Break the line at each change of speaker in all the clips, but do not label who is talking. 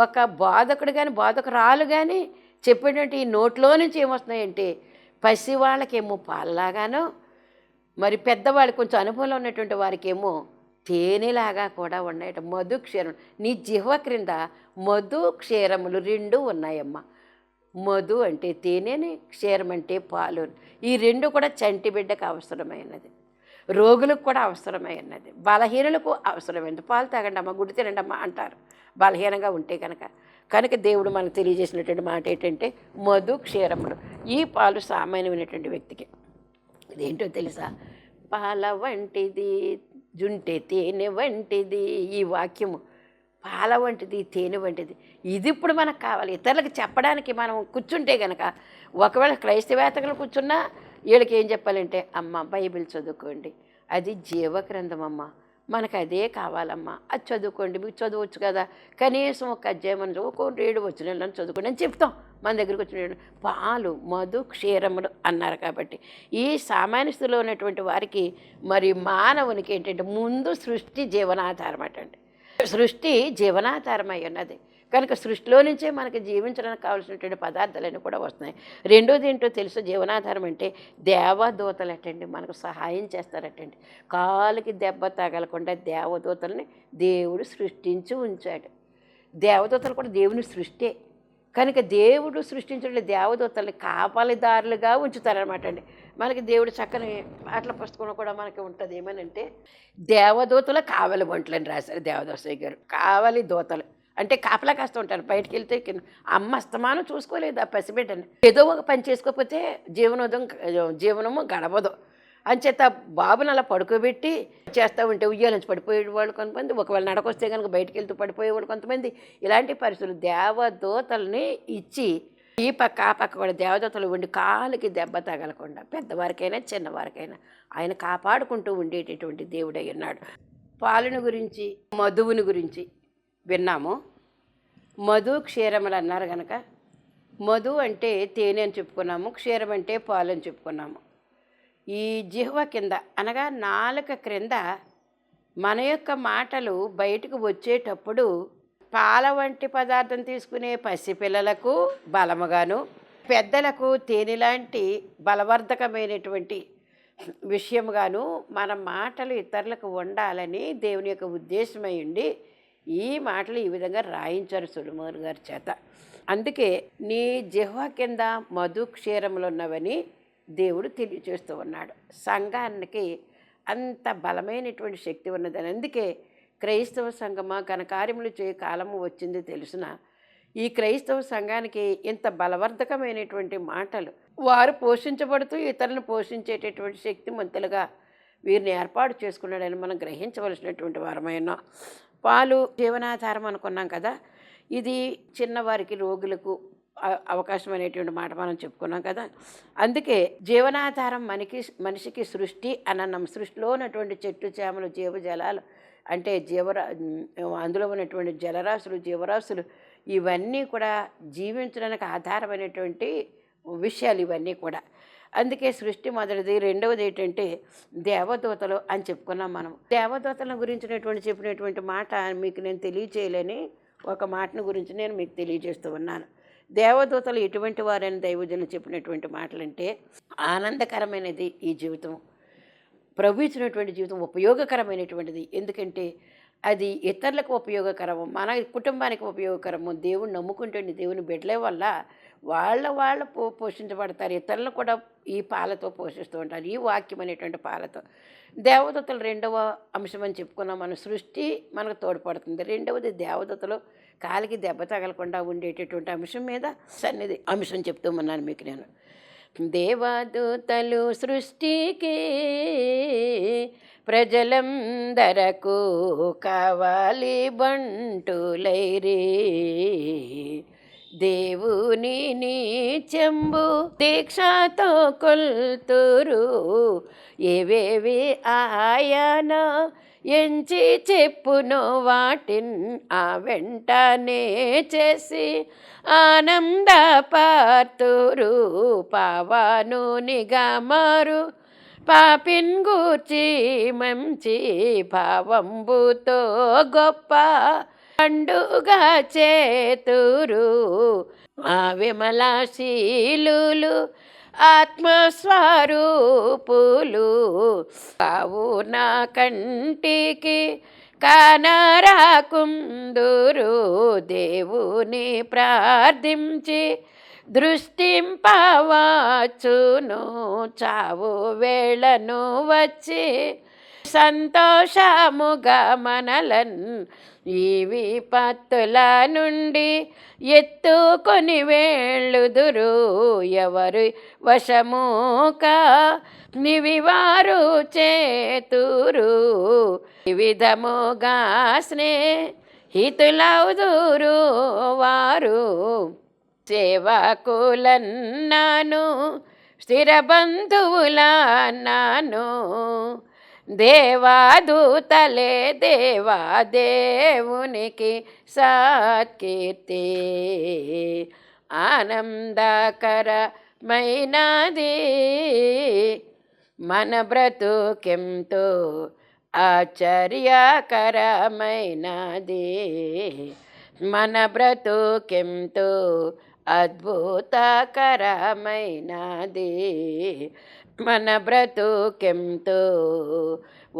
ఒక బోధకుడు కానీ బోధకురాలు కానీ చెప్పేటువంటి ఈ నోట్లో నుంచి ఏమొస్తున్నాయంటే పసివాళ్ళకేమో పాలలాగానో, మరి పెద్దవాళ్ళు కొంచెం అనుభవంలో ఉన్నటువంటి వారికేమో తేనెలాగా కూడా ఉన్నాయట. మధు క్షీరం, నీ జిహ్వ క్రింద మధు క్షీరములు రెండు ఉన్నాయమ్మా. మధు అంటే తేనెని, క్షీరం అంటే పాలు. ఈ రెండు కూడా చంటి బిడ్డకు అవసరమైనది, రోగులకు కూడా అవసరమైనది, బలహీనులకు అవసరమైనది. పాలు తాగండి అమ్మ, గుడి తినండి అమ్మ అంటారు బలహీనంగా ఉంటే కనుక. కనుక దేవుడు మనకు తెలియజేసినటువంటి మాట ఏంటంటే మధు క్షీరములు. ఈ పాలు సామాన్యమైనటువంటి వ్యక్తికి ఇదేంటో తెలుసా? పాల వంటిది జుంటె తేనె వంటిది. ఈ వాక్యము పాల వంటిది తేనె వంటిది. ఇది ఇప్పుడు మనకు కావాలి. ఇతరులకు చెప్పడానికి మనం కూర్చుంటే కనుక, ఒకవేళ క్రైస్తవేత్తలు కూర్చున్నా వీళ్ళకి ఏం చెప్పాలంటే, అమ్మ బైబిల్ చదువుకోండి, అది జీవగ్రంథం అమ్మ, మనకు అదే కావాలమ్మా, అది చదువుకోండి, మీకు చదవచ్చు కదా, కనీసం ఒక అధ్యాయం మనం చదువుకోండి, 7 వచనాలను చదువుకోండి అని చెప్తాం. మన దగ్గరికి వచ్చిన పాలు మధు క్షీరములు అన్నారు. కాబట్టి ఈ సామాన్య స్థితిలో ఉన్నటువంటి వారికి మరి మానవునికి ఏంటంటే ముందు సృష్టి జీవనాధారం అటండి. సృష్టి జీవనాధారం అయి ఉన్నది కనుక సృష్టిలో నుంచే మనకి జీవించడానికి కావాల్సినటువంటి పదార్థాలన్నీ కూడా వస్తున్నాయి. రెండోది ఏంటో తెలుసు, జీవనాధారం అంటే దేవదూతలు అటండి మనకు సహాయం చేస్తారటండి. కాలుకి దెబ్బ తగలకుండా దేవదూతల్ని దేవుడు సృష్టించి ఉంచాడు. దేవదూతలు కూడా దేవుని సృష్టే కనుక దేవుడు సృష్టించిన దేవదూతల్ని కాపలిదారులుగా ఉంచుతారనమాట అండి. మనకి దేవుడు చక్కని పాటల పుస్తకంలో కూడా మనకి ఉంటుంది. ఏమనంటే దేవదూతల కావలి బంట్లు అని రాశారు దేవదాసయ్య గారు. కావలి దూతలు అంటే కాపలా కాస్తూ ఉంటారు. బయటికి వెళ్తే అమ్మ అస్తమానం చూసుకోలేదు ఆ పసిబిడ్డని. ఏదో ఒక పని చేసుకోకపోతే జీవనము గడవదు. అంచేత బాబుని అలా పడుకోబెట్టి చేస్తూ ఉంటే ఉయ్యాల నుంచి పడిపోయేవాళ్ళు కొంతమంది, ఒకవేళ నడకొస్తే కనుక బయటికి వెళ్తూ పడిపోయేవాళ్ళు కొంతమంది. ఇలాంటి పరిస్థితులు దేవదూతల్ని ఇచ్చి ఈ పక్క ఆ పక్క కూడా దేవదూతలు ఉండి కాలుకి దెబ్బ తగలకుండా పెద్దవారికైనా చిన్నవారికైనా ఆయన కాపాడుకుంటూ ఉండేటటువంటి దేవుడై ఉన్నాడు. పాలను గురించి మధువుని గురించి విన్నాము. మధు క్షీరములు అన్నారు కనుక మధు అంటే తేనె అని చెప్పుకున్నాము, క్షీరం అంటే పాలు అని చెప్పుకున్నాము. ఈ జిహ్వ కింద అనగా నాలుక క్రింద మన యొక్క మాటలు బయటకు వచ్చేటప్పుడు పాల వంటి పదార్థం తీసుకునే పసిపిల్లలకు బలముగాను, పెద్దలకు తేనె లాంటి బలవర్ధకమైనటువంటి విషయముగాను మన మాటలు ఇతరులకు ఉండాలని దేవుని యొక్క ఉద్దేశమై ఉండి ఈ మాటలు ఈ విధంగా రాయించారు సొలొమోను గారి చేత. అందుకే నీ జిహ్వ కింద మధు క్షీరములు ఉన్నవని దేవుడు తెలియచేస్తూ ఉన్నాడు. సంఘానికి అంత బలమైనటువంటి శక్తి ఉన్నదని. అందుకే క్రైస్తవ సంఘమా ఘనకార్యములు చేయ కాలము వచ్చింది తెలుసున ఈ క్రైస్తవ సంఘానికి ఇంత బలవర్ధకమైనటువంటి మాటలు వారు పోషించబడుతూ ఇతరులను పోషించేటటువంటి శక్తిమంతులుగా వీరిని ఏర్పాటు చేసుకున్నాడని మనం గ్రహించవలసినటువంటి వారమైనా. పాలు జీవనాధారం అనుకున్నాం కదా, ఇది చిన్నవారికి రోగులకు అవకాశం అనేటువంటి మాట మనం చెప్పుకున్నాం కదా. అందుకే జీవనాధారం మనిషికి సృష్టి అనన్నాం. సృష్టిలో ఉన్నటువంటి చెట్టు చేమలు జీవజలాలు అంటే అందులో ఉన్నటువంటి జలరాశులు జీవరాశులు ఇవన్నీ కూడా జీవించడానికి ఆధారమైనటువంటి విషయాలు ఇవన్నీ కూడా. అందుకే సృష్టి మొదటిది. రెండవది ఏంటంటే దేవదూతలు అని చెప్పుకున్నాం మనం. దేవదూతల గురించినటువంటి చెప్పినటువంటి మాట మీకు నేను తెలియచేయలేని ఒక మాటను గురించి నేను మీకు తెలియజేస్తూ ఉన్నాను. దేవదూతలు ఎటువంటి వారని దైవజనులు చెప్పినటువంటి మాటలంటే ఆనందకరమైనది ఈ జీవితం, ప్రభు ఇచ్చినటువంటి జీవితం ఉపయోగకరమైనటువంటిది. ఎందుకంటే అది ఇతరులకు ఉపయోగకరము, మన కుటుంబానికి ఉపయోగకరము. దేవుని నమ్ముకుంటే దేవుని బిడ్డల వల్ల వాళ్ళ పోషించబడతారు. ఇతరులను కూడా ఈ పాలతో పోషిస్తూ ఉంటారు, ఈ వాక్యం అనేటువంటి పాలతో. దేవదూతలు రెండవ అంశం అని చెప్పుకున్నాం మనం. సృష్టి మనకు తోడ్పడుతుంది. రెండవది దేవదూతలు కాలికి దెబ్బ తగలకుండా ఉండేటటువంటి అంశం మీద సన్నిధి అంశం చెప్తూ ఉన్నాను మీకు నేను. దేవదూతలు సృష్టికి ప్రజలందరకు కావాలి బంటులైరే, దేవుని నీచెంబు దీక్షతో కొల్తురు, ఏవేవి ఆయన ఎంచి చెప్పును వాటిన్ ఆ వెంటనే చేసి ఆనంద పార్తురు, పావాను నిగమారు పాపిన్ గూర్చి మంచి భావంబుతో గొప్ప పండుగా చేతురు ఆ విమలాశీలులు ఆత్మస్వరూపులు కావు నా కంటికి కానరాకుందురు దేవుని ప్రార్థించి దృష్టింపవచ్చును చావు వేళను వచ్చి సంతోషముగా మనలన్ ఈ విపత్తుల నుండి ఎత్తుకొని వెళ్ళుదురు ఎవరు వశముకా నివివారు చేతురు విధముగా స్నేహితులవుదురు వారు సేవకులన్నాను స్థిర బంధువులన్నాను దేవాదూతలే దేవాదేవునికి సత్కీర్తి ఆనందకరమైనది మన బ్రతుకెంతో ఆశ్చర్యకరమైనది మన బ్రతుకెంతో అద్భుతకరమైనది మన బ్రతుకెంతో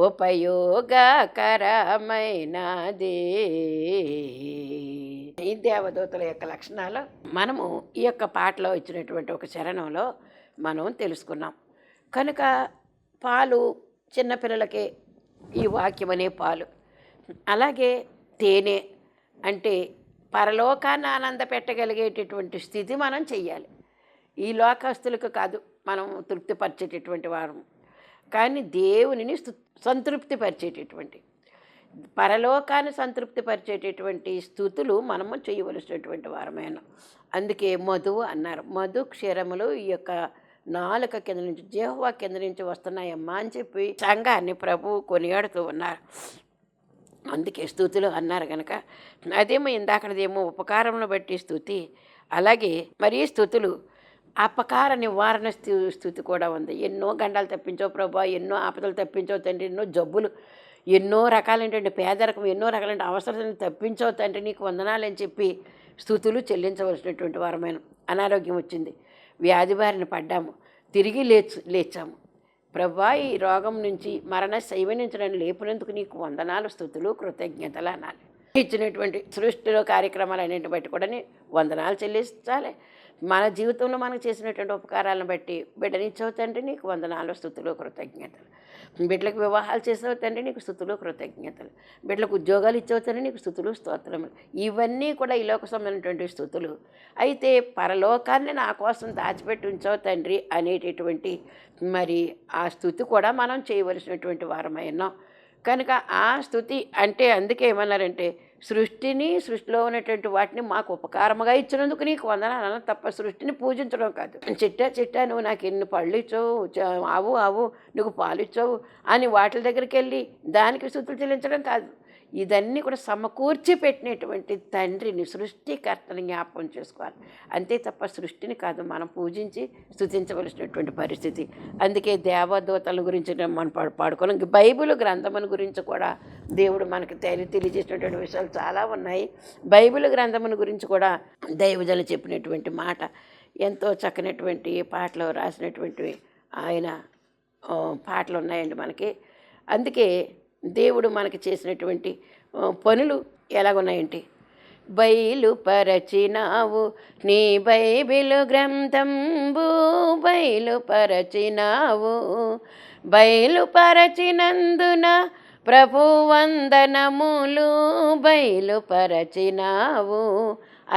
ఉపయోగకరమైనది. ఈ దేవదూతల యొక్క లక్షణాలు మనము ఈ యొక్క పాటలో ఇచ్చినటువంటి ఒక చరణంలో మనం తెలుసుకున్నాం. కనుక పాలు చిన్నపిల్లలకే ఈ వాక్యం అనే పాలు, అలాగే తేనె అంటే పరలోకాన్ని ఆనంద పెట్టగలిగేటటువంటి స్థితి మనం చెయ్యాలి. ఈ లోకస్తులకు కాదు మనం తృప్తిపరిచేటటువంటి వారు, కానీ దేవునిని సంతృప్తిపరిచేటటువంటి పరలోకాన్ని సంతృప్తిపరిచేటటువంటి స్థుతులు మనము చేయవలసినటువంటి వారమైన. అందుకే మధువు అన్నారు. మధు క్షీరములు ఈ యొక్క నాలుక కింద నుంచి జెహోవా కింద నుంచి వస్తున్నాయమ్మా అని చెప్పి సంఘాన్ని ప్రభువు కొనియాడుతూ ఉన్నారు. అందుకే స్థుతులు అన్నారు కనుక అదేమో ఇందాకదేమో ఉపకారమును బట్టి స్థుతి, అలాగే మరి స్థుతులు అపకార నివారణ స్థుతి కూడా ఉంది. ఎన్నో గండాలు తప్పించావు ప్రభా, ఎన్నో ఆపదలు తప్పించావు తండ్రి, ఎన్నో జబ్బులు, ఎన్నో రకాలైనటువంటి పేదరికం, ఎన్నో రకాలైన అవసరాలను తప్పించావు తండ్రి, నీకు వందనాలని చెప్పి స్థుతులు చెల్లించవలసినటువంటి వారమైన. అనారోగ్యం వచ్చింది, వ్యాధి బారిన పడ్డాము, తిరిగి లేచాము ప్రభా, ఈ రోగం నుంచి మరణ శైవ నుంచి నన్ను లేపినందుకు నీకు వందనాలు, స్థుతులు, కృతజ్ఞతలు అనాలి. ఇచ్చినటువంటి సృష్టిలో కార్యక్రమాలు అన్నింటిని బట్టి కూడా వందనాలు చెల్లించాలి. మన జీవితంలో మనకు చేసినటువంటి ఉపకారాలను బట్టి బిడ్డనిచ్చావు తండ్రి నీకు వందనాలు, స్థుతులు, కృతజ్ఞతలు. బిడ్డలకు వివాహాలు చేసావు తండ్రి నీకు స్థుతులు, కృతజ్ఞతలు. బిడ్డలకు ఉద్యోగాలు ఇచ్చావు తండ్రి నీకు స్థుతులు, స్తోత్రములు. ఇవన్నీ కూడా ఈ లోక సంబంధించినటువంటి స్థుతులు. అయితే పరలోకాన్ని నా కోసం దాచిపెట్టి ఉంచావు తండ్రి అనేటటువంటి మరి ఆ స్థుతి కూడా మనం చేయవలసినటువంటి వారమైనాం. కనుక ఆ స్థుతి అంటే అందుకే ఏమన్నారంటే సృష్టిలో ఉన్నటువంటి వాటిని మాకు ఉపకారముగా ఇచ్చినందుకు నీకు వందనాలు తప్ప సృష్టిని పూజించడం కాదు. చిట్టా నువ్వు నాకు ఎన్ని పళ్ళు ఇచ్చావు, ఆవు నువ్వు పాలు ఇచ్చావు అని వాటి దగ్గరికి వెళ్ళి దానికి స్థుతులు చెల్లించడం కాదు. ఇదన్నీ కూడా సమకూర్చి పెట్టినటువంటి తండ్రిని, సృష్టికర్తని జ్ఞాపకం చేసుకోవాలి. అంతే తప్ప సృష్టిని కాదు మనం పూజించి స్తుతించవలసినటువంటి పరిస్థితి. అందుకే దేవదూతల గురించి మనం పాడుకోవాలి. బైబిల్ గ్రంథముల గురించి కూడా దేవుడు మనకి తెలియజేసినటువంటి విషయాలు చాలా ఉన్నాయి. బైబిల్ గ్రంథముల గురించి కూడా దైవజనులు చెప్పినటువంటి మాట ఎంతో చక్కనటువంటి పాటలు రాసినటువంటి ఆయన పాటలు ఉన్నాయండి మనకి. అందుకే దేవుడు మనకి చేసినటువంటి పనులు ఎలాగున్నాయంటే బయలుపరచినావు నీ బైబిలు గ్రంథంబు బయలుపరచినావు, బయలుపరచినందున ప్రభు వందనములు బయలుపరచినావు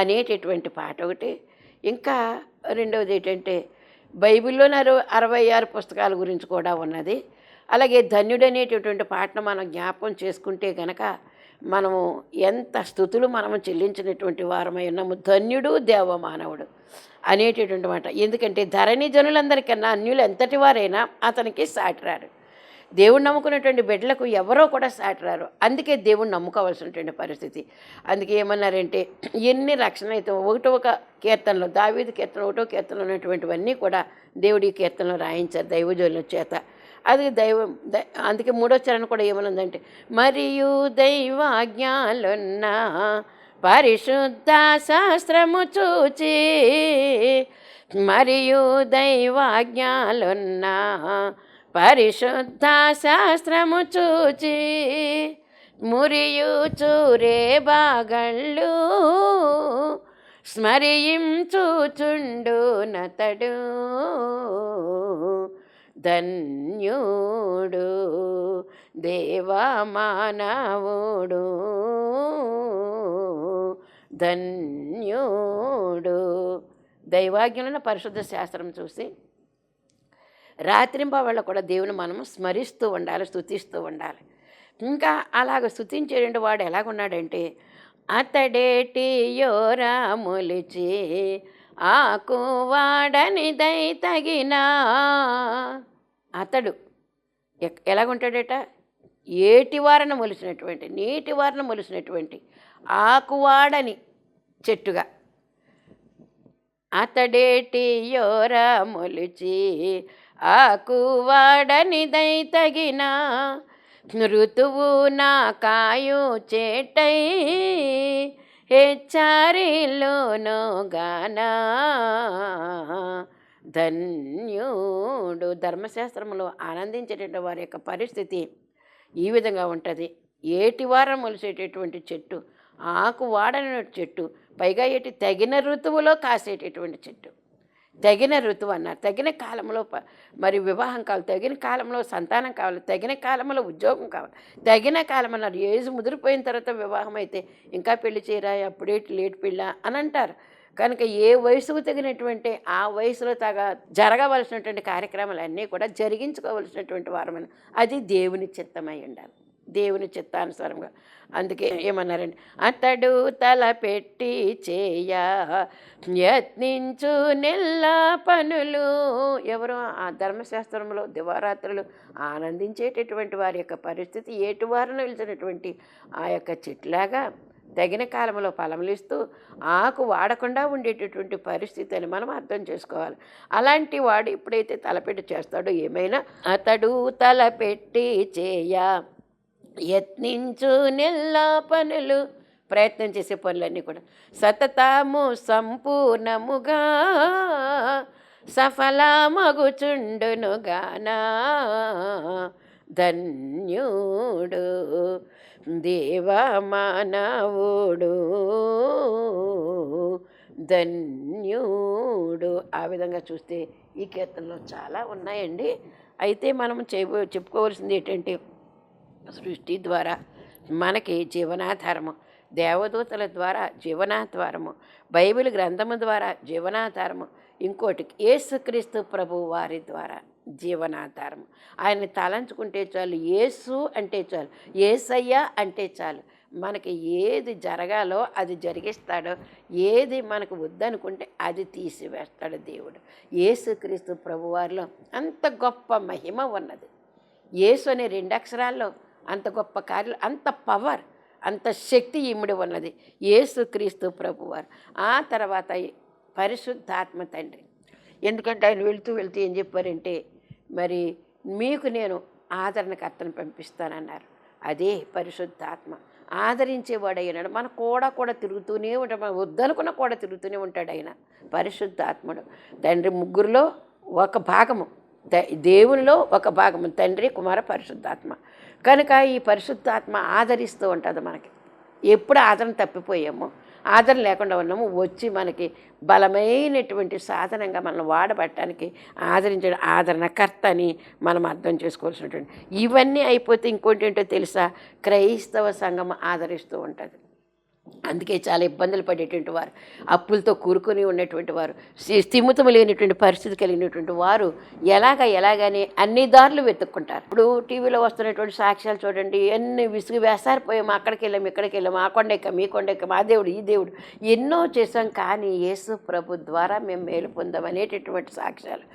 అనేటటువంటి పాట ఒకటి. ఇంకా రెండవది ఏంటంటే బైబిల్లో 66 పుస్తకాల గురించి కూడా ఉన్నది. అలాగే ధన్యుడు అనేటటువంటి పాటను మనం జ్ఞాపకం చేసుకుంటే గనక మనము ఎంత స్థుతులు మనము చెల్లించినటువంటి వారమై ఉన్నాము. ధన్యుడు దేవమానవుడు అనేటటువంటి మాట. ఎందుకంటే ధరణి జనులందరికన్నా అన్యులు ఎంతటి వారైనా అతనికి సాటిరారు. దేవుడు నమ్ముకున్నటువంటి బిడ్డలకు ఎవరో కూడా సాటిరారు. అందుకే దేవుడు నమ్ముకోవాల్సినటువంటి పరిస్థితి. అందుకే ఏమన్నారంటే ఎన్ని రక్షణ అయితే ఒక కీర్తనలో దావీదు కీర్తన 1వ కీర్తనలో ఉన్నటువంటివన్నీ కూడా దేవుడి కీర్తనలో రాయించారు దైవజనుల చేత. అది దైవం అందుకే మూడో చరణం కూడా ఏమనుందంటే, మరియు దైవాజ్ఞలున్న పరిశుద్ధ శాస్త్రము చూచి, మరియు దైవాజ్ఞలున్న పరిశుద్ధ శాస్త్రము చూచి, మురియు చూరే బాగళ్ళు స్మరించుచుండు నతడు ధన్యుడు దేవమానవుడు ధన్యుడు. దైవాజ్ఞలను పరిశుద్ధ శాస్త్రం చూసి రాత్రింబవళ్ళ కూడా దేవుని మనము స్మరిస్తూ ఉండాలి, స్తుతిస్తూ ఉండాలి. ఇంకా అలాగ స్తుతించేటువంటి వాడు ఎలాగున్నాడంటే, అతడేటి యోరాములిచి ఆకు వాడని దై తగిన. అతడు ఎలాగుంటాడట, ఏటివారన మొలిసినటువంటి, నీటివారన మొలిసినటువంటి ఆకువాడని చెట్టుగా. అతడేటి యోరా మొలిచి ఆకువాడని దై తగిన, ఋతువు నా కాయు చేటై హెచ్చారిలోనో గానా ధన్యుడు. ధర్మశాస్త్రంలో ఆనందించేటటువంటి వారి యొక్క పరిస్థితి ఈ విధంగా ఉంటుంది. ఏటివారం మొలిసేటటువంటి చెట్టు, ఆకు వాడని చెట్టు, పైగా ఏటి తగిన ఋతువులో కాసేటటువంటి చెట్టు. తగిన ఋతువు అన్నారు, తగిన కాలంలో మరి వివాహం కావాలి, తగిన కాలంలో సంతానం కావాలి, తగిన కాలంలో ఉద్యోగం కావాలి, తగిన కాలం అన్నారు. ఏజ్ ముదిరిపోయిన తర్వాత వివాహం అయితే ఇంకా పెళ్లి చేయరా, అప్పుడే లేట్ పెళ్ళ అని అంటారు. కనుక ఏ వయసుకు తగినటువంటి ఆ వయసులో జరగవలసినటువంటి కార్యక్రమాలన్నీ కూడా జరిగించుకోవలసినటువంటి వారమని, అది దేవుని చిత్తమై ఉండాలి, దేవుని చిత్తానుసారంగా. అందుకే ఏమన్నారండి, అతడు తల పెట్టి చేయ యత్నించు నెల్ల పనులు. ఎవరు ఆ ధర్మశాస్త్రంలో దివారాత్రులు ఆనందించేటటువంటి వారి యొక్క పరిస్థితి ఏటువారను నిలిచినటువంటి ఆ యొక్క చెట్లాగా తగిన కాలంలో ఫలములిస్తూ ఆకు వాడకుండా ఉండేటటువంటి పరిస్థితి అని మనం అర్థం చేసుకోవాలి. అలాంటి వాడు ఎప్పుడైతే తలపెట్టి చేస్తాడో ఏమైనా, అతడు తలపెట్టి చేయ యత్నించు నెల్ల పనులు, ప్రయత్నం చేసే పనులన్నీ కూడా సతతము సంపూర్ణముగా సఫలమగుచుండునుగానా ధన్యుడు దేవమానవుడు ధన్యుడు. ఆ విధంగా చూస్తే ఈ కీర్తనలో చాలా ఉన్నాయండి. అయితే మనం చెప్పుకోవాల్సింది ఏంటంటే, సృష్టి ద్వారా మనకి జీవనాధారము, దేవదూతల ద్వారా జీవనాధారము, బైబిల్ గ్రంథము ద్వారా జీవనాధారము, ఇంకోటి యేసుక్రీస్తు ప్రభు వారి ద్వారా జీవనాధారము. ఆయన్ని తలంచుకుంటే చాలు, యేసు అంటే చాలు, యేసయ్య అంటే చాలు, మనకి ఏది జరగాలో అది జరిగిస్తాడో, ఏది మనకు వద్దనుకుంటే అది తీసివేస్తాడు దేవుడు. యేసుక్రీస్తు ప్రభు వారిలో అంత గొప్ప మహిమ ఉన్నది. యేసు అనే 2 అక్షరాల్లో అంత గొప్ప కార్యాలు, అంత పవర్, అంత శక్తి ఇమిడి ఉన్నది యేసుక్రీస్తు ప్రభువారు. ఆ తర్వాత పరిశుద్ధాత్మ తండ్రి. ఎందుకంటే ఆయన వెళుతూ ఏం చెప్పారంటే, మరి మీకు నేను ఆదరణకర్తను పంపిస్తానన్నారు. అదే పరిశుద్ధాత్మ. ఆదరించేవాడు అయినాడు. మన కూడా తిరుగుతూనే ఉంటాడు, మనం వద్దనుకున్న కూడా తిరుగుతూనే ఉంటాడు ఆయన పరిశుద్ధాత్ముడు. తండ్రి ముగ్గురులో ఒక భాగము, దేవునిలో ఒక భాగము తండ్రి, కుమార, పరిశుద్ధాత్మ. కనుక ఈ పరిశుద్ధాత్మ ఆదరిస్తూ ఉంటుంది మనకి. ఎప్పుడు ఆదరణ తప్పిపోయామో, ఆదరణ లేకుండా ఉన్నాము, వచ్చి మనకి బలమైనటువంటి సాధనంగా మనం వాడబట్టడానికి ఆదరించడం ఆదరణకర్త అని మనం అర్థం చేసుకోవాల్సినటువంటి. ఇవన్నీ అయిపోతే ఇంకోటి ఏంటో తెలుసా, క్రైస్తవ సంఘం ఆదరిస్తూ ఉంటుంది. అందుకే చాలా ఇబ్బందులు పడేటువంటి వారు, అప్పులతో కూరుకొని ఉన్నటువంటి వారు, స్థిమితం లేనటువంటి పరిస్థితి కలిగినటువంటి వారు ఎలాగని అన్ని దారులు వెతుక్కుంటారు. ఇప్పుడు టీవీలో వస్తున్నటువంటి సాక్ష్యాలు చూడండి, ఎన్ని విసుగు వేసారిపోయాము, అక్కడికి వెళ్ళాము, ఇక్కడికి వెళ్ళాము, ఆ కొండ ఎక్కాము, ఈ కొండ ఎక్కాము, ఆ దేవుడు ఈ దేవుడు ఎన్నో చేసాం, కానీ యేసు ప్రభు ద్వారా మేము మేలు పొందాం అనేటటువంటి సాక్ష్యాలు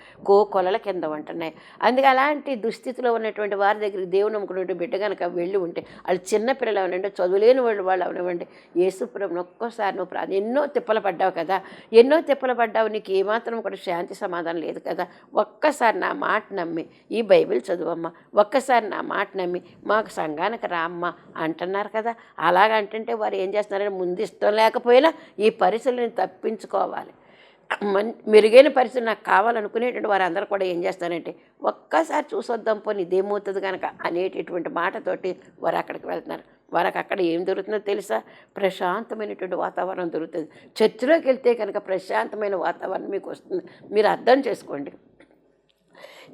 కొలల కింద ఉంటున్నాయి. అందుకే అలాంటి దుస్థితిలో ఉన్నటువంటి వారి దగ్గరికి దేవుని నమ్ముకున్నటువంటి బిడ్డ కనుక వెళ్ళి ఉంటే, వాళ్ళు చిన్నపిల్లలు అవనండి, చదువులేని వాళ్ళు అవనివ్వండి, యేసుప్రభుని ఒక్కోసారి నువ్వు ఎన్నో తిప్పలు పడ్డావు కదా, ఎన్నో తిప్పలు పడ్డావు, నీకు ఏమాత్రం కూడా శాంతి సమాధానం లేదు కదా, ఒక్కసారి నా మాట నమ్మి ఈ బైబిల్ చదువమ్మా, ఒక్కసారి నా మాట నమ్మి మాకు సంఘానికి రామ్మ అంటున్నారు కదా. అలాగంటుంటే వారు ఏం చేస్తున్నారంటే ముందు ఇష్టం లేకపోయినా ఈ పరిస్థితులను తప్పించుకోవాలి, మెరుగైన పరిస్థితి నాకు కావాలనుకునేటువంటి వారందరూ కూడా ఏం చేస్తారంటే ఒక్కసారి చూసొద్దాం పోనీ ఇదేమవుతుంది కనుక అనేటటువంటి మాటతోటి వారు అక్కడికి వెళ్తున్నారు. వారికి అక్కడ ఏం దొరుకుతుందో తెలుసా? ప్రశాంతమైనటువంటి వాతావరణం దొరుకుతుంది. చర్చిలోకి వెళ్తే కనుక ప్రశాంతమైన వాతావరణం మీకు వస్తుంది. మీరు అర్థం చేసుకోండి,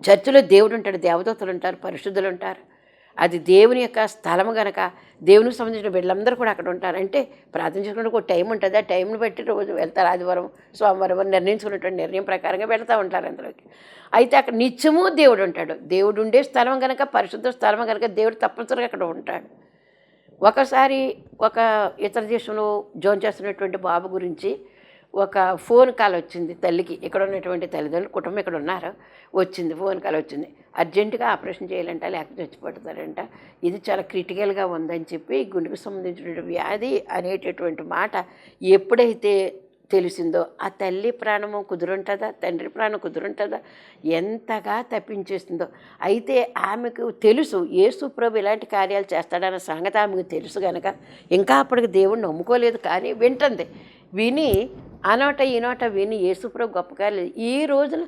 చర్చిలో దేవుడు ఉంటాడు, దేవదూతలు ఉంటారు, పరిశుద్ధులు ఉంటారు. అది దేవుని యొక్క స్థలము కనుక దేవునికి సంబంధించిన బిడ్డలందరూ కూడా అక్కడ ఉంటారు. అంటే ప్రార్థన చేసుకుంటే ఒక టైం ఉంటుంది, ఆ టైంని బట్టి రోజు వెళ్తారు. ఆదివారం సోమవారం నిర్ణయించుకున్నటువంటి నిర్ణయం ప్రకారంగా వెళ్తూ ఉంటారు అందులోకి. అయితే అక్కడ నిత్యము దేవుడు ఉంటాడు. దేవుడు ఉండే స్థలం కనుక, పరిశుద్ధ స్థలం కనుక దేవుడు తప్పనిసరిగా అక్కడ ఉంటాడు. ఒకసారి ఒక ఇతర దేశంలో జోన్ చేస్తున్నటువంటి బాబు గురించి ఒక ఫోన్ కాల్ వచ్చింది తల్లికి. ఇక్కడ ఉన్నటువంటి తల్లిదండ్రులు కుటుంబం ఇక్కడ ఉన్నారు, వచ్చింది ఫోన్ కాల్ వచ్చింది. అర్జెంటుగా ఆపరేషన్ చేయాలంట, లేకపోతే చచ్చిపోతారంట, ఇది చాలా క్రిటికల్గా ఉందని చెప్పి గుండెకు సంబంధించినటువంటి వ్యాధి అనేటటువంటి మాట ఎప్పుడైతే తెలిసిందో ఆ తల్లి ప్రాణము కుదురుంటుందా, తండ్రి ప్రాణం కుదురుంటుందా, ఎంతగా తప్పించేస్తుందో. అయితే ఆమెకు తెలుసు యేసు ప్రభు ఇలాంటి కార్యాలు చేస్తాడన్న సంగతి ఆమెకు తెలుసు కనుక ఇంకా అప్పటికి దేవుణ్ణి నమ్ముకోలేదు, కానీ వింటుంది. విని ఆ నోట ఈ నోట విని యేసుప్రభు గొప్ప కార్యాలు. ఈ రోజున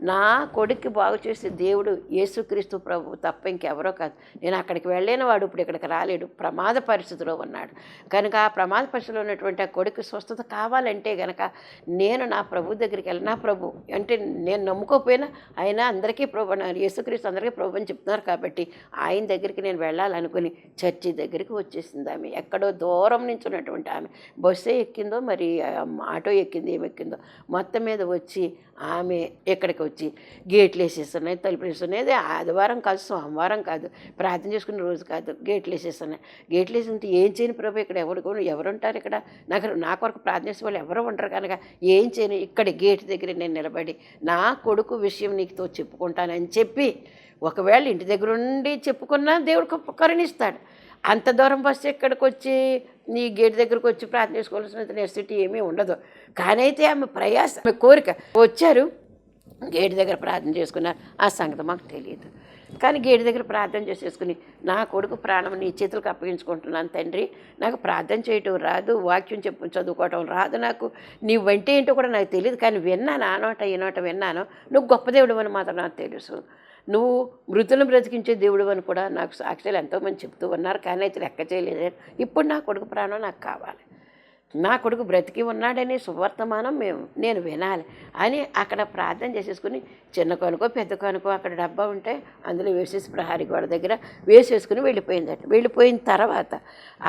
నా కొడుక్కి బాగు చేసే దేవుడు యేసుక్రీస్తు ప్రభు తప్ప ఇంకెవరో కాదు. నేను అక్కడికి వెళ్ళలేని వాడు ఇప్పుడు ఇక్కడికి రాలేడు, ప్రమాద పరిస్థితిలో ఉన్నాడు కనుక ఆ ప్రమాద పరిస్థితిలో ఉన్నటువంటి ఆ కొడుకు స్వస్థత కావాలంటే కనుక నేను నా ప్రభు దగ్గరికి వెళ్ళి, నా ప్రభు అంటే నేను నమ్ముకోకపోయినా ఆయన అందరికీ ప్రభు, యేసుక్రీస్తు అందరికీ ప్రభు అని చెప్తున్నారు కాబట్టి ఆయన దగ్గరికి నేను వెళ్ళాలనుకుని చర్చి దగ్గరికి వచ్చేసింది ఆమె. ఎక్కడో దూరం నుంచి ఉన్నటువంటి ఆమె బస్సే ఎక్కిందో మరి ఆటో ఎక్కింది, ఏమెక్కిందో మొత్తం మీద వచ్చి ఆమె ఎక్కడికి వచ్చి గేట్లు వేసేస్తున్నాయి, తలుపులు వేస్తున్నాయి. అది ఆదివారం కాదు, సోమవారం కాదు, ప్రార్థన చేసుకునే రోజు కాదు, గేట్లు వేసేస్తున్నాయి. గేట్లు వేసింటే ఏం చేయని ప్రభు, ఇక్కడ ఎవరుంటారు, ఇక్కడ నా కొరకు ప్రార్థన చేసే వాళ్ళు ఎవరు ఉంటారు కనుక ఏం చేయను, ఇక్కడ గేట్ దగ్గర నేను నిలబడి నా కొడుకు విషయం నీకుతో చెప్పుకుంటానని చెప్పి, ఒకవేళ ఇంటి దగ్గర ఉండి చెప్పుకున్నా దేవుడు కరుణిస్తాడు. అంత దూరం బస్సు ఎక్కడికి వచ్చి నీ గేట్ దగ్గరకు వచ్చి ప్రార్థన చేసుకోవాల్సిన నెసిటీ ఏమీ ఉండదు. కానీ అయితే ఆమె ప్రయాస, ఆమె కోరిక, వచ్చారు గేట్ దగ్గర ప్రార్థన చేసుకున్నారు. ఆ సంగతి మాకు తెలియదు, కానీ గేట్ దగ్గర ప్రార్థన చేసేసుకుని నా కొడుకు ప్రాణం నీ చేతులకు అప్పగించుకుంటున్నాను తండ్రి, నాకు ప్రార్థన చేయటం రాదు, వాక్యం చదువుకోవటం రాదు, నాకు నీ వంటే ఏంటో కూడా నాకు తెలియదు, కానీ విన్నాను, ఆ నోట ఈ నోట విన్నాను, నువ్వు గొప్ప దేవుడు అని మాత్రం నాకు తెలుసు, నువ్వు మృతులను బ్రతికించే దేవుడు అని కూడా నాకు సాక్షులు ఎంతోమంది చెప్తూ ఉన్నారు, కానీ అయితే లెక్క చేయలేదు. ఇప్పుడు నా కొడుకు ప్రాణం నాకు కావాలి, నా కొడుకు బ్రతికి ఉన్నాడని సువర్తమానం నేను వినాలి అని అక్కడ ప్రార్థన చేసేసుకుని చిన్న కొనుకో పెద్ద కొనుకో అక్కడ డబ్బా ఉంటే అందులో వేసేసి ప్రహారీ గోడ దగ్గర వేసేసుకుని వెళ్ళిపోయిందట. వెళ్ళిపోయిన తర్వాత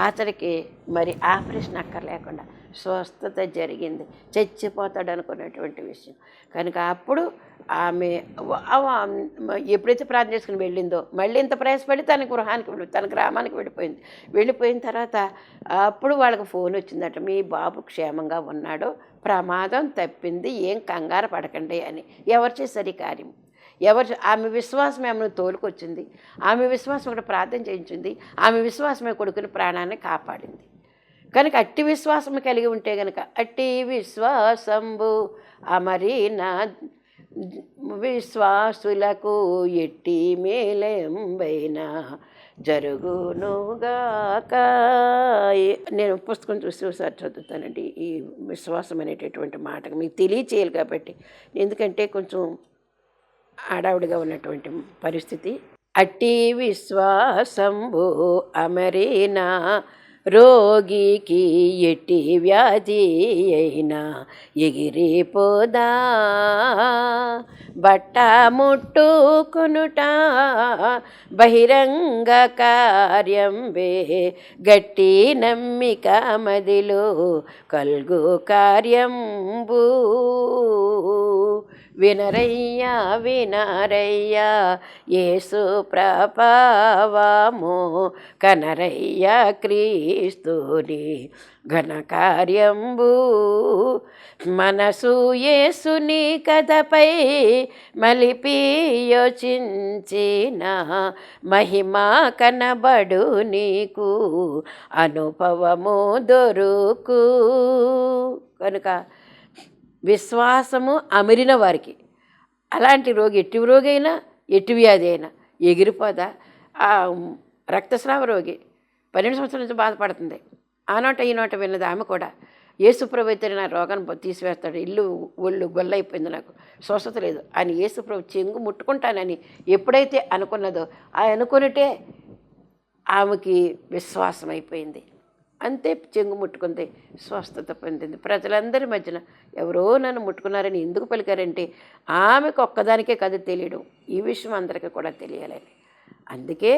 అతడికి మరి ఆపరేషన్ అక్కర్లేకుండా స్వస్థత జరిగింది, చచ్చిపోతాడు అనుకున్నటువంటి విషయం కనుక అప్పుడు ఆమె ఎప్పుడైతే ప్రార్థన చేసుకుని వెళ్ళిందో మళ్ళీ ఇంత ప్రయాసపడి తన గృహానికి తన గ్రామానికి వెళ్ళిపోయింది. వెళ్ళిపోయిన తర్వాత అప్పుడు వాళ్ళకి ఫోన్ వచ్చిందట, మీ బాబు క్షేమంగా ఉన్నాడో, ప్రమాదం తప్పింది, ఏం కంగారు పడకండి అని. ఎవరు చేశారు ఈ కార్యం? ఆమె విశ్వాసమే ఆమెను తోలుకొచ్చింది, ఆమె విశ్వాసం కూడా ప్రార్థన చేయించింది, ఆమె విశ్వాసమే కొడుకుని ప్రాణాన్ని కాపాడింది. కనుక అట్టి విశ్వాసం కలిగి ఉంటే కనుక అట్టి విశ్వాసంబు అమరీనా విశ్వాసులకు ఎట్టి మేలెంబైనా జరుగునుగాక. నేను పుస్తకం చూసి చదువుతానండి ఈ విశ్వాసం అనేటటువంటి మాటకు మీకు తెలియచేయాలి కాబట్టి, ఎందుకంటే కొంచెం ఆడావిడిగా ఉన్నటువంటి పరిస్థితి. అట్టి విశ్వాసంబు అమరీనా రోగికి ఎట్టి వ్యాధి అయినా ఎగిరిపోదా, బట్ట ముట్టుకునుట బహిరంగ కార్యంబే, గట్టి నమ్మిక మదిలో కల్గు కార్యంబు. వినరయ్యా వినరయ్యా యేసు ప్రభావము కనరయ్యా క్రీస్తుని ఘనకార్యంబు మనసు యేసుని కథపై మలిపి యోచించిన మహిమ కనబడు నీకు అనుభవము దొరుకు. కనుక విశ్వాసము అమిరిన వారికి, అలాంటి రోగి ఎట్టి రోగి అయినా ఎట్టి వ్యాధి అయినా ఎగిరిపోదా. ఆ రక్తస్రావ రోగి 12 సంవత్సరాల నుంచి బాధపడుతుంది. ఆ నోట ఈ నోట విన్నది ఆమె కూడా. యేసుప్రభు అయితే నా రోగాన్ని తీసివేస్తాడు, ఇల్లు ఒళ్ళు గొల్లైపోయింది, నాకు స్వస్థత లేదు అని యేసుప్రభు చెంగు ముట్టుకుంటానని ఎప్పుడైతే అనుకున్నదో ఆ అనుకున్నట్టే ఆమెకి విశ్వాసం అయిపోయింది. అంతే, చెంగు ముట్టుకుంది, స్వస్థత పొందింది. ప్రజలందరి మధ్యన ఎవరో నన్ను ముట్టుకున్నారని ఎందుకు పలికారంటే ఆమెకు ఒక్కదానికే కథ తెలియడం, ఈ విషయం అందరికీ కూడా తెలియాలని. అందుకే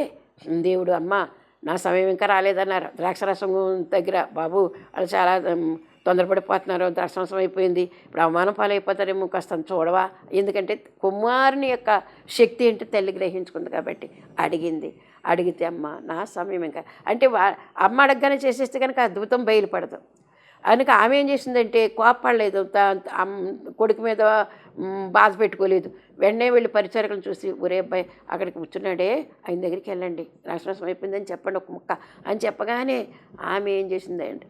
దేవుడు, అమ్మ నా సమయం ఇంకా రాలేదన్నారు. ద్రాక్షరసం దగ్గర, బాబు వాళ్ళు చాలా తొందరపడిపోతున్నారు, ద్రాక్షరసం అయిపోయింది, ఇప్పుడు అవమానం పాలైపోతారేమో, కాస్త చూడవా. ఎందుకంటే కుమారుని యొక్క శక్తి ఏంటి తల్లి గ్రహించుకుంది కాబట్టి అడిగింది. అడిగితే అమ్మ నా సమయం ఇంకా అంటే అమ్మ అడగగానే చేసేస్తే కనుక అద్భుతం బయలుపడదు. అందుకే ఆమె ఏం చేసిందంటే కోప్పడలేదు, కొడుకు మీద బాధ పెట్టుకోలేదు. వెంటనే వెళ్ళి పరిచారకులను చూసి, ఒరే అబ్బాయి అక్కడికి కూర్చున్నాడే, ఆయన దగ్గరికి వెళ్ళండి, రాష్ట్రం అయిపోయిందని చెప్పండి ఒక ముక్క అని చెప్పగానే ఆమె ఏం చేసిందండి,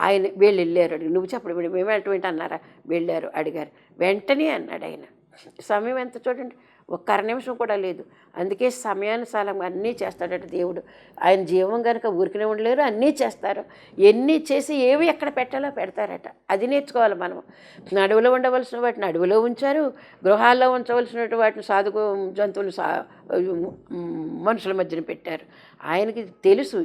ఆయన వీళ్ళు వెళ్ళారు. అడిగి నువ్వు చెప్పడం మేము అటువంటి అన్నారా, వెళ్ళారు అడిగారు. వెంటనే అన్నాడు ఆయన. సమయం ఎంత చూడండి, ఒక్క అర నిమిషం కూడా లేదు. అందుకే సమయానుసారం అన్నీ చేస్తాడట దేవుడు. ఆయన జీవం కనుక ఊరికనే ఉండలేరు, అన్నీ చేస్తారు. ఎన్ని చేసి ఏవి ఎక్కడ పెట్టాలో పెడతారట. అది నేర్చుకోవాలి మనం. అడవిలో ఉండవలసిన వాటిని అడవిలో ఉంచారు, గృహాల్లో ఉంచవలసిన వాటిని సాధుకు జంతువులు మనుషుల మధ్యన పెట్టారు. ఆయనకి తెలుసు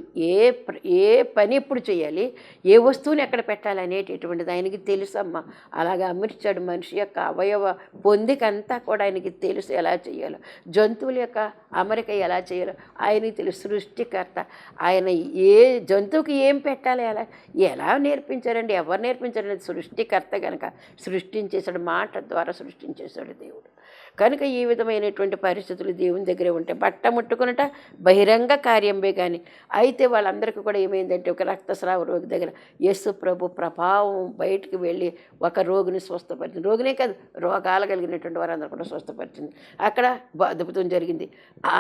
ఏ పని ఎప్పుడు చేయాలి, ఏ వస్తువుని ఎక్కడ పెట్టాలి అనేటటువంటిది ఆయనకి తెలుసు అమ్మ. అలాగా అమర్చాడు మనిషి యొక్క అవయవ పొందికంతా కూడా ఆయనకి తెలుసు ఎలా చేయాలో, జంతువుల యొక్క అమరిక ఎలా చేయాలో ఆయనకి తెలుసు. సృష్టికర్త ఆయన. ఏ జంతువుకి ఏం పెట్టాలి ఎలా నేర్పించారండి, ఎవరు నేర్పించారండి? సృష్టికర్త కనుక సృష్టించేశాడు, మాట ద్వారా సృష్టించేశాడు దేవుడు. కనుక ఈ విధమైనటువంటి పరిస్థితులు దేవుని దగ్గరే ఉంటాయి. బట్ట ముట్టుకున్నట బహిరంగ కార్యంబే. కానీ అయితే వాళ్ళందరికీ కూడా ఏమైందంటే, ఒక రక్తస్రావ రోగి దగ్గర యేసు ప్రభు ప్రభావం బయటికి వెళ్ళి ఒక రోగిని స్వస్థపరిచింది. రోగినే కాదు, రోగాలు కలిగినటువంటి వారందరూ కూడా స్వస్థపరిచింది. అక్కడ అద్భుతం జరిగింది.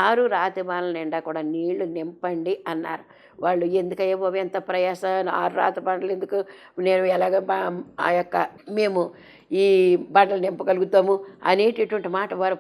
6 రాతిబాల నిండా కూడా నీళ్లు నింపండి అన్నారు. వాళ్ళు ఎందుకయ్యో బాబు ఎంత ప్రయాస, 6 రాతిబాటలు ఎందుకు, నేను ఎలాగ ఆ యొక్క మేము ఈ బాటలు నింపగలుగుతాము అనేటటువంటి మాట వారు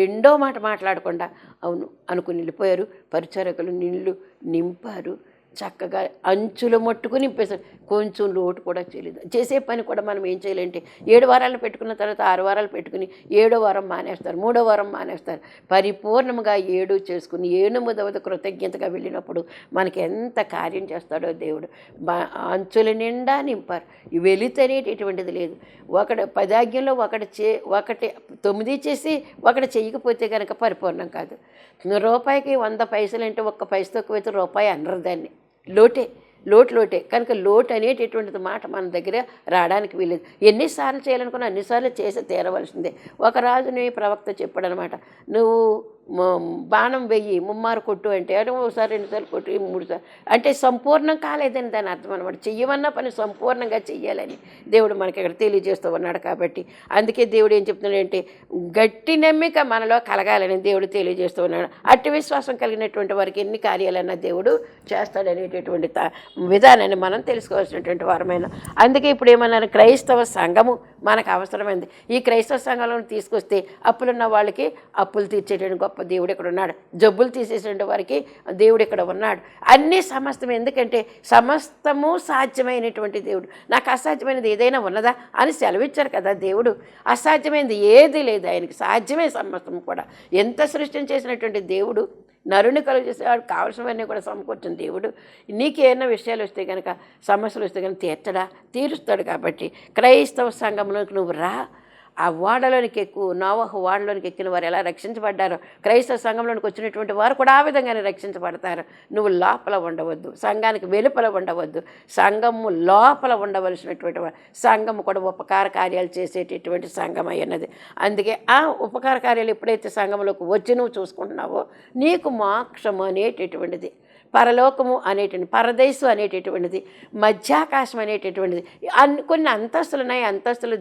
రెండో మాట మాట్లాడకుండా అవును అనుకుని వెళ్ళిపోయారు. పరిచారకులు నీళ్లు నింపారు, చక్కగా అంచులు మట్టుకుని నింపేశారు. కొంచెం లోటు కూడా చేయలేదు. చేసే పని కూడా మనం ఏం చేయాలంటే 7 వారాలు పెట్టుకున్న తర్వాత 6 వారాలు పెట్టుకుని 7వ వారం మానేస్తారు, 3వ వారం మానేస్తారు. పరిపూర్ణంగా 7 చేసుకుని 8వ కృతజ్ఞతగా వెళ్ళినప్పుడు మనకి ఎంత కార్యం చేస్తాడో దేవుడు. అంచుల నిండా నింపారు. వెలితనేటటువంటిది లేదు. 10 ఆజ్ఞల్లో ఒకటి 9 చేసి ఒకటి చేయకపోతే కనుక పరిపూర్ణం కాదు. రూపాయికి 100 పైసలు అంటే 1 పైస తక్కువైతే రూపాయి అనరు దాన్ని. లోటే కనుక లోటు అనేటటువంటిది మాట మన దగ్గర రావడానికి వీలేదు. ఎన్నిసార్లు చేయాలనుకున్నా అన్నిసార్లు చేసి తీరవలసిందే. ఒక రాజుని ప్రవక్త చెప్పాడనమాట, నువ్వు బాణం వెయ్యి ముమ్మారు కొట్టు అంటే ఒకసారి 2 సార్లు కొట్టు 3 సార్లు అంటే సంపూర్ణం కాలేదని దాని అర్థం అనమాట. చెయ్యమన్న పని సంపూర్ణంగా చెయ్యాలని దేవుడు మనకి ఇక్కడ తెలియజేస్తూ ఉన్నాడు. కాబట్టి అందుకే దేవుడు ఏం చెప్తున్నాడంటే గట్టి నమ్మిక మనలో కలగాలని దేవుడు తెలియజేస్తూ ఉన్నాడు. అట్టి విశ్వాసం కలిగినటువంటి వారికి ఎన్ని కార్యాలన్నా దేవుడు చేస్తాడనేటటువంటి విధానాన్ని మనం తెలుసుకోవాల్సినటువంటి వారమైన. అందుకే ఇప్పుడు ఏమన్నారు, క్రైస్తవ సంఘము మనకు అవసరమైంది. ఈ క్రైస్తవ సంఘంలో తీసుకొస్తే అప్పులున్న వాళ్ళకి అప్పులు తీర్చేటువంటి గొప్ప దేవుడు ఇక్కడ ఉన్నాడు. జబ్బులు తీసేసిన వారికి దేవుడు ఇక్కడ ఉన్నాడు. అన్నీ సమస్తం. ఎందుకంటే సమస్తము సాధ్యమైనటువంటి దేవుడు. నాకు అసాధ్యమైనది ఏదైనా ఉన్నదా అని సెలవిచ్చారు కదా దేవుడు. అసాధ్యమైనది ఏది లేదు, ఆయనకి సాధ్యమే సమస్తము కూడా. ఎంత సృష్టిని చేసినటువంటి దేవుడు నరుని కలుగు చేసేవాడు, కావలసినవన్నీ కూడా సమకూర్చిన దేవుడు. నీకేమైనా విషయాలు వస్తే కనుక, సమస్యలు వస్తే కనుక తీర్చుతాడు కాబట్టి క్రైస్తవ సంఘంలోకి నువ్వు రా. ఆ ఓడలోనికి ఎక్కువ నోవహు ఓడలోనికి ఎక్కిన వారు ఎలా రక్షించబడ్డారో క్రైస్తవ సంఘంలోనికి వచ్చినటువంటి వారు కూడా ఆ విధంగానే రక్షించబడతారు. నువ్వు లోపల ఉండవద్దు, సంఘానికి వెలుపల ఉండవద్దు, సంఘము లోపల ఉండవలసినటువంటి వారు. సంఘము కూడా ఉపకార కార్యాలు చేసేటటువంటి సంఘం అన్నది. అందుకే ఆ ఉపకార కార్యాలు ఎప్పుడైతే సంఘంలోకి వచ్చి నువ్వు చూసుకుంటున్నావో నీకు మోక్షము అనేటటువంటిది, పరలోకము అనేటువంటి, పరదేశు అనేటటువంటిది, మధ్యాకాశం అనేటటువంటిది, కొన్ని అంతస్తులు ఉన్నాయి. అంతస్తులు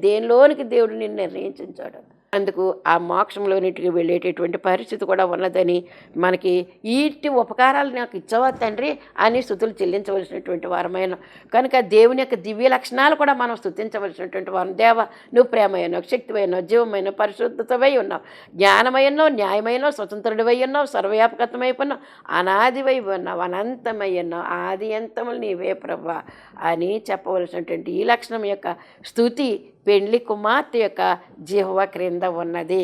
దేనిలోనికి దేవుడు నిన్ను నిర్ణయించాడు. అందుకు ఆ మోక్షంలోనికి వెళ్ళేటటువంటి పరిస్థితి కూడా ఉన్నదని మనకి ఈటి ఉపకారాలు నాకు ఇచ్చావా తండ్రి అని స్తుతులు చెల్లించవలసినటువంటి వారమైన కనుక దేవుని యొక్క దివ్య లక్షణాలు కూడా మనం స్తుతించవలసినటువంటి వారం. దేవ, నువ్వు ప్రేమయ్యన్నావు, శక్తివైనావు, జీవమైన, పరిశుద్ధతవై ఉన్నావు, జ్ఞానమైనావు, న్యాయమైనావు, స్వతంత్రుడివై ఉన్నావు, సర్వవ్యాపకత్వమైపోయినావు, అనాదివై ఉన్నావు, అనంతమై ఉన్నావు, ఆది అంతములు నీవే ప్రభువా అని చెప్పవలసినటువంటి ఈ లక్షణం యొక్క స్తుతి పెండ్లి కుమార్తె యొక్క జిహ్వ క్రింద ఉన్నది.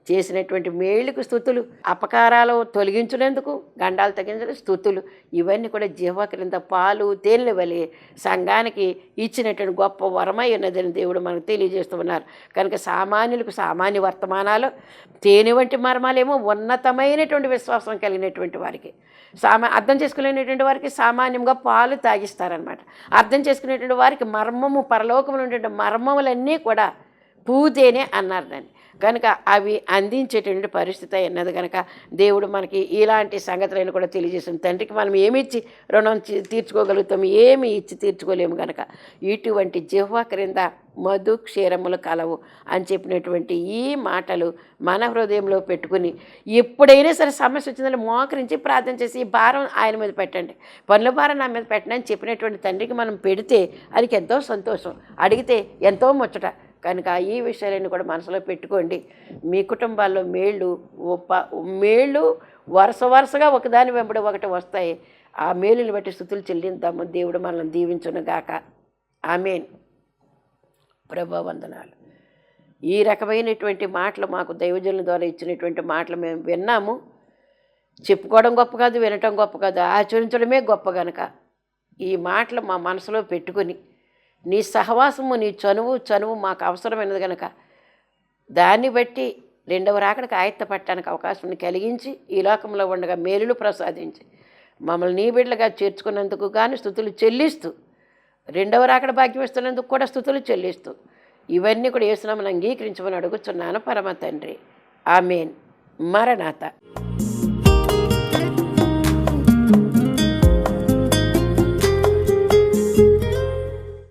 చేసినటువంటి మేలుకు స్తుతులు, అపకారాలు తొలగించినందుకు, గండాలు తగ్గించిన స్తుతులు, ఇవన్నీ కూడా జిహ్వ క్రింద పాలు తేనెల వలె సంఘానికి ఇచ్చినటువంటి గొప్ప వరమై ఉన్నదని దేవుడు మనకు తెలియజేస్తూ ఉన్నారు. కనుక సామాన్యులకు సామాన్య వర్తమానాలు, తేనె వంటి మర్మాలేమో ఉన్నతమైనటువంటి విశ్వాసం కలిగినటువంటి వారికి, అర్థం చేసుకునేటువంటి వారికి సామాన్యంగా పాలు తాగిస్తారనమాట. అర్థం చేసుకునేటువంటి వారికి మర్మము, పరలోకములు ఉండేటువంటి మర్మములన్నీ కూడా పూతేనే అన్నారు దాన్ని. కనుక అవి అందించేటువంటి పరిస్థితి అన్నది కనుక దేవుడు మనకి ఇలాంటి సంగతులను కూడా తెలియజేస్తుంది. తండ్రికి మనం ఏమి ఇచ్చి రుణం తీర్చుకోగలుగుతాం, ఏమి ఇచ్చి తీర్చుకోలేము కనుక ఇటువంటి జిహ్వ క్రింద మధు క్షీరములు కలవు అని చెప్పినటువంటి ఈ మాటలు మన హృదయంలో పెట్టుకుని ఎప్పుడైనా సరే సమస్య వచ్చిందంటే మోకరించి ప్రార్థన చేసి ఈ భారం ఆయన మీద పెట్టండి, పనుల భారం నా మీద పెట్టండి అని చెప్పినటువంటి తండ్రికి మనం పెడితే అదికి ఎంతో సంతోషం, అడిగితే ఎంతో ముచ్చట. కనుక ఈ విషయాలన్నీ కూడా మనసులో పెట్టుకోండి. మీ కుటుంబాల్లో మేళ్ళు వరుసగా ఒకదాని వెంబడి ఒకటి వస్తాయి. ఆ మేలుని బట్టి స్తుతులు చెల్లిద్దాము. దేవుడు మనల్ని దీవించును గాక. ఆమేన్. ప్రభా వందనాలు. ఈ రకమైనటువంటి మాటలు మాకు దైవజనుల ద్వారా ఇచ్చినటువంటి మాటలు మేము విన్నాము. చెప్పుకోవడం గొప్ప కాదు, వినటం గొప్ప కాదు, ఆచరించడమే గొప్ప. కనుక ఈ మాటలు మా మనసులో పెట్టుకుని నీ సహవాసము, నీ చనువు మాకు అవసరమైనది కనుక దాన్ని బట్టి రెండవ రాకడికి ఆయత్తపట్టడానికి అవకాశం కలిగించి ఈ లోకంలో ఉండగా మేలులు ప్రసాదించి మమ్మల్ని నీ బిడ్డలుగా చేర్చుకున్నందుకు కానీ స్తుతులు చెల్లిస్తూ, రెండవ రాకడ భాగ్యం ఇస్తున్నందుకు కూడా స్తుతులు చెల్లిస్తూ ఇవన్నీ కూడా యేసు నామమున అంగీకరించమని అడుగుచున్నాను పరమ తండ్రి. ఆమేన్. మరణాత.